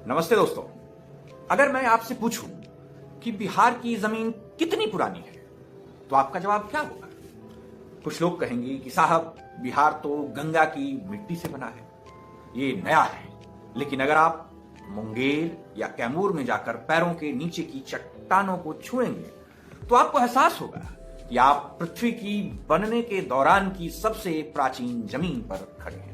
नमस्ते दोस्तों। अगर मैं आपसे पूछूं कि बिहार की जमीन कितनी पुरानी है तो आपका जवाब क्या होगा? कुछ लोग कहेंगे कि साहब बिहार तो गंगा की मिट्टी से बना है, ये नया है। लेकिन अगर आप मुंगेर या कैमूर में जाकर पैरों के नीचे की चट्टानों को छुएंगे तो आपको एहसास होगा कि आप पृथ्वी की बनने के दौरान की सबसे प्राचीन जमीन पर खड़े हैं।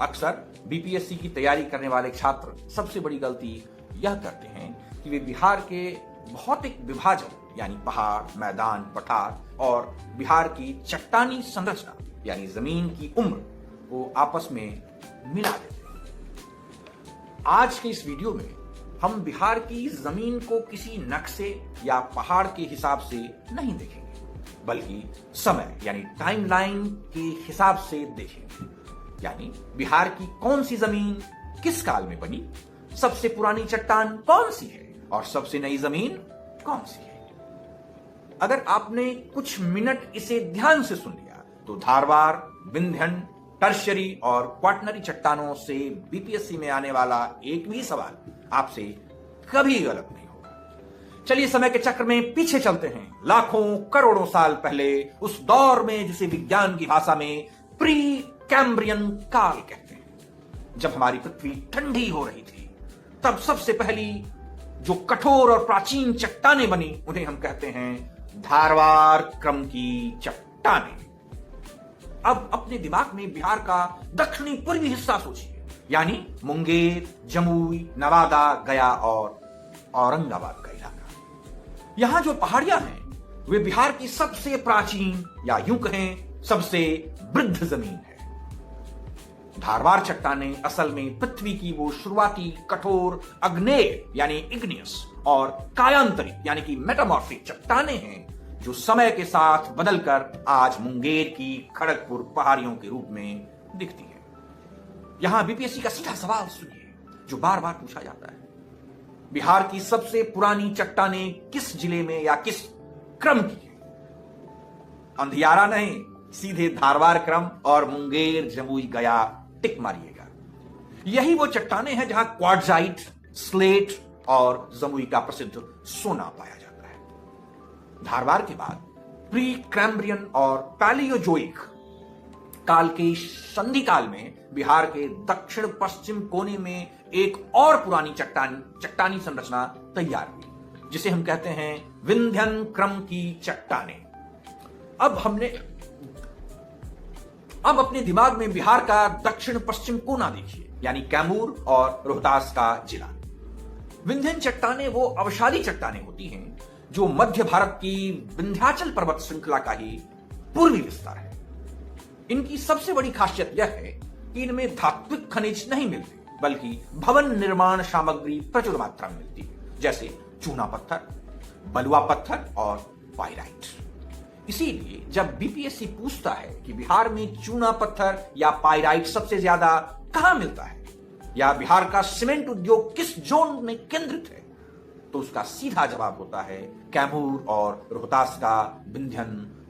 अक्सर बीपीएससी की तैयारी करने वाले छात्र सबसे बड़ी गलती यह करते हैं कि वे बिहार के भौतिक विभाजन यानी पहाड़, मैदान, पठार और बिहार की चट्टानी संरचना यानी जमीन की उम्र को आपस में मिला देते हैं। आज के इस वीडियो में हम बिहार की जमीन को किसी नक्शे या पहाड़ के हिसाब से नहीं देखेंगे, बल्कि समय यानी टाइमलाइन के हिसाब से देखेंगे। यानी बिहार की कौन सी जमीन किस काल में बनी, सबसे पुरानी चट्टान कौन सी है और सबसे नई जमीन कौन सी है। अगर आपने कुछ मिनट इसे ध्यान से सुन लिया तो धारवाड़, विंध्यन, टर्शियरी और क्वाटरनरी चट्टानों से बीपीएससी में आने वाला एक भी सवाल आपसे कभी गलत नहीं होगा। चलिए समय के चक्र में पीछे चलते हैं, लाखों करोड़ों साल पहले, उस दौर में जिसे विज्ञान की भाषा में प्री कैम्ब्रियन काल कहते हैं, जब हमारी पृथ्वी ठंडी हो रही थी। तब सबसे पहली जो कठोर और प्राचीन चट्टानें बनी उन्हें हम कहते हैं धारवाड़ क्रम की चट्टानें। अब अपने दिमाग में बिहार का दक्षिणी पूर्वी हिस्सा सोचिए, यानी मुंगेर, जमुई, नवादा, गया और औरंगाबाद का इलाका। यहां जो पहाड़ियां हैं वे बिहार की सबसे प्राचीन या यूं कहें सबसे वृद्ध जमीन है। धारवाड़ चट्टानें असल में पृथ्वी की वो शुरुआती कठोर अग्नेय यानी इग्नियस और कायांतरित यानी कि मेटामॉर्फिक चट्टानें हैं जो समय के साथ बदलकर आज मुंगेर की खड़गपुर पहाड़ियों के रूप में दिखती है। यहां बीपीएससी का सीधा सवाल सुनिए जो बार बार पूछा जाता है, बिहार की सबसे पुरानी चट्टानें किस जिले में या किस क्रम की है? अंधियारा नहीं, सीधे धारवाड़ क्रम और मुंगेर, जमुई, गया टिक मारिएगा। यही वो चट्टानें हैं जहां क्वार्ट्जाइट, स्लेट और जमुई का प्रसिद्ध सोना पाया जाता है। धारवाड़ के बाद प्री कैम्ब्रियन और पैलियोजोइक काल के संधि काल में बिहार के दक्षिण पश्चिम कोने में एक और पुरानी चट्टानी संरचना तैयार हुई जिसे हम कहते हैं विंध्यन क्रम की चट्टानें। अब अपने दिमाग में बिहार का दक्षिण पश्चिम कोना देखिए, यानी कैमूर और रोहतास का जिला। विंध्यन चट्टानें वो अवशाली चट्टानें होती हैं जो मध्य भारत की विंध्याचल पर्वत श्रृंखला का ही पूर्वी विस्तार है। इनकी सबसे बड़ी खासियत यह है कि इनमें धात्विक खनिज नहीं मिलते, बल्कि भवन निर्माण सामग्री प्रचुर मात्रा में मिलती है, जैसे चूना पत्थर, बलुआ पत्थर और पाइराइट। इसीलिए जब बीपीएससी पूछता है कि बिहार में चूना पत्थर या पाइराइट सबसे ज्यादा कहां मिलता है या बिहार का सीमेंट उद्योग किस जोन में केंद्रित है, तो उसका सीधा जवाब होता है कैमूर और रोहतास का विंध्यन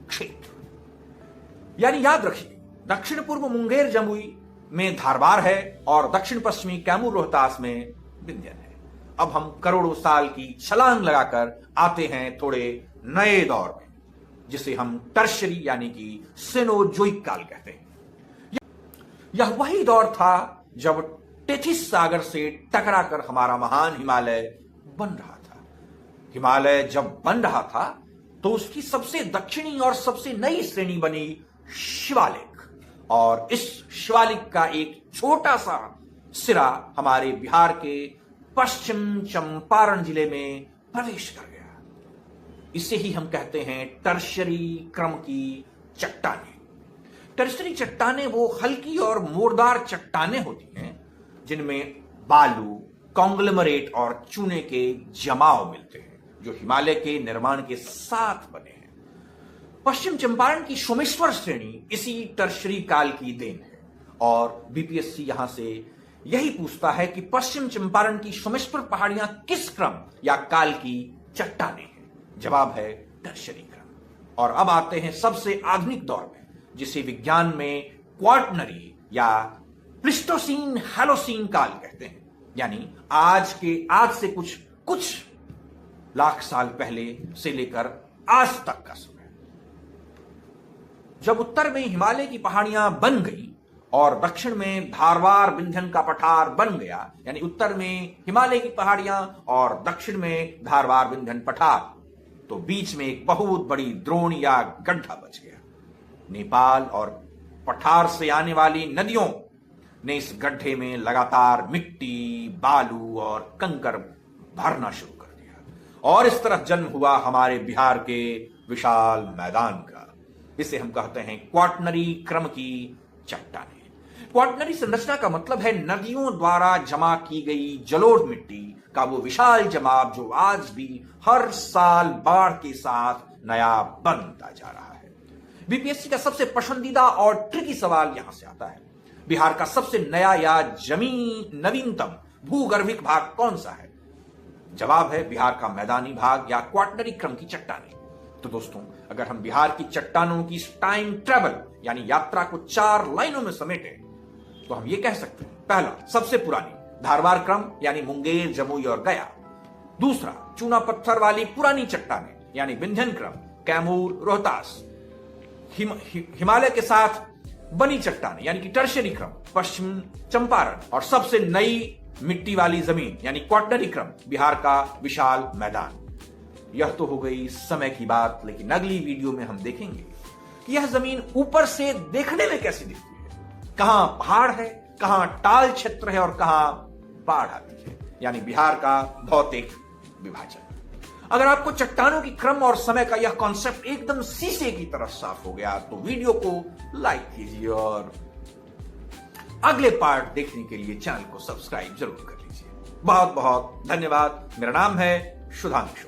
क्षेत्र। यानी याद रखिए, दक्षिण पूर्व मुंगेर, जमुई में धारवाड़ है और दक्षिण पश्चिमी कैमूर, रोहतास में विंध्यन है। अब हम करोड़ों साल की छलांग लगाकर आते हैं थोड़े नए दौर में जिसे हम टर्शियरी यानी कि सेनोजोइक काल कहते हैं। यह वही दौर था जब टेथिस सागर से टकराकर हमारा महान हिमालय बन रहा था। हिमालय जब बन रहा था तो उसकी सबसे दक्षिणी और सबसे नई श्रेणी बनी शिवालिक, और इस शिवालिक का एक छोटा सा सिरा हमारे बिहार के पश्चिम चंपारण जिले में प्रवेश कर गया। इसे ही हम कहते हैं टर्शियरी क्रम की चट्टानें। टर्शियरी चट्टानें वो हल्की और मोरदार चट्टानें होती हैं जिनमें बालू, कॉन्ग्लोमरेट और चूने के जमाव मिलते हैं जो हिमालय के निर्माण के साथ बने हैं। पश्चिम चंपारण की सोमेश्वर श्रेणी इसी टर्शियरी काल की देन है और बीपीएससी यहां से यही पूछता है कि पश्चिम चंपारण की सोमेश्वर पहाड़ियां किस क्रम या काल की चट्टानें हैं। जवाब है टर्शियरी क्रम। और अब आते हैं सबसे आधुनिक दौर में जिसे विज्ञान में क्वार्टनरी या प्लिस्टोसीन हैलोसीन काल कहते हैं। यानी आज से कुछ लाख साल पहले से लेकर आज तक का समय। जब उत्तर में हिमालय की पहाड़ियां बन गई और दक्षिण में धारवार विंध्यन का पठार बन गया, यानी उत्तर में हिमालय की पहाड़ियां और दक्षिण में धारवार विंध्यन पठार, तो बीच में एक बहुत बड़ी द्रोण या गड्ढा बच गया। नेपाल और पठार से आने वाली नदियों ने इस गड्ढे में लगातार मिट्टी, बालू और कंकर भरना शुरू कर दिया और इस तरह जन्म हुआ हमारे बिहार के विशाल मैदान का। इसे हम कहते हैं क्वाटरनरी क्रम की चट्टानें। क्वाटरनरी संरचना का मतलब है नदियों द्वारा जमा की गई जलोढ़ मिट्टी का वो विशाल जमाव जो आज भी हर साल बाढ़ के साथ नया बनता जा रहा है। बीपीएससी का सबसे पसंदीदा और ट्रिकी सवाल यहां से आता है, बिहार का सबसे नया या नवीनतम भूगर्भिक भाग कौन सा है? जवाब है बिहार का मैदानी भाग या क्वाटरनरी क्रम की चट्टानें। तो दोस्तों, अगर हम बिहार की चट्टानों की टाइम ट्रेवल यानी यात्रा को 4 लाइनों में समेटें तो हम ये कह सकते हैं, पहला, सबसे पुरानी धारवार क्रम यानी मुंगेर, जमुई और गया। दूसरा, चूना पत्थर वाली पुरानी चट्टानें यानी विंध्यन क्रम, कैमूर, रोहतास। हिमालय के साथ बनी चट्टानें यानी कि टर्शियरी क्रम, पश्चिम चंपारण। और सबसे नई मिट्टी वाली जमीन यानी क्वाटरनरी क्रम, बिहार का विशाल मैदान। यह तो हो गई समय की बात, लेकिन अगली वीडियो में हम देखेंगे कि यह जमीन ऊपर से देखने में कैसी दिखती है, कहां पहाड़ है, कहां टाल क्षेत्र है और कहां बाढ़ आती है, यानी बिहार का भौतिक विभाजन। अगर आपको चट्टानों की क्रम और समय का यह कॉन्सेप्ट एकदम शीशे की तरह साफ हो गया तो वीडियो को लाइक कीजिए और अगले पार्ट देखने के लिए चैनल को सब्सक्राइब जरूर कर लीजिए। बहुत बहुत धन्यवाद। मेरा नाम है सुधांशु।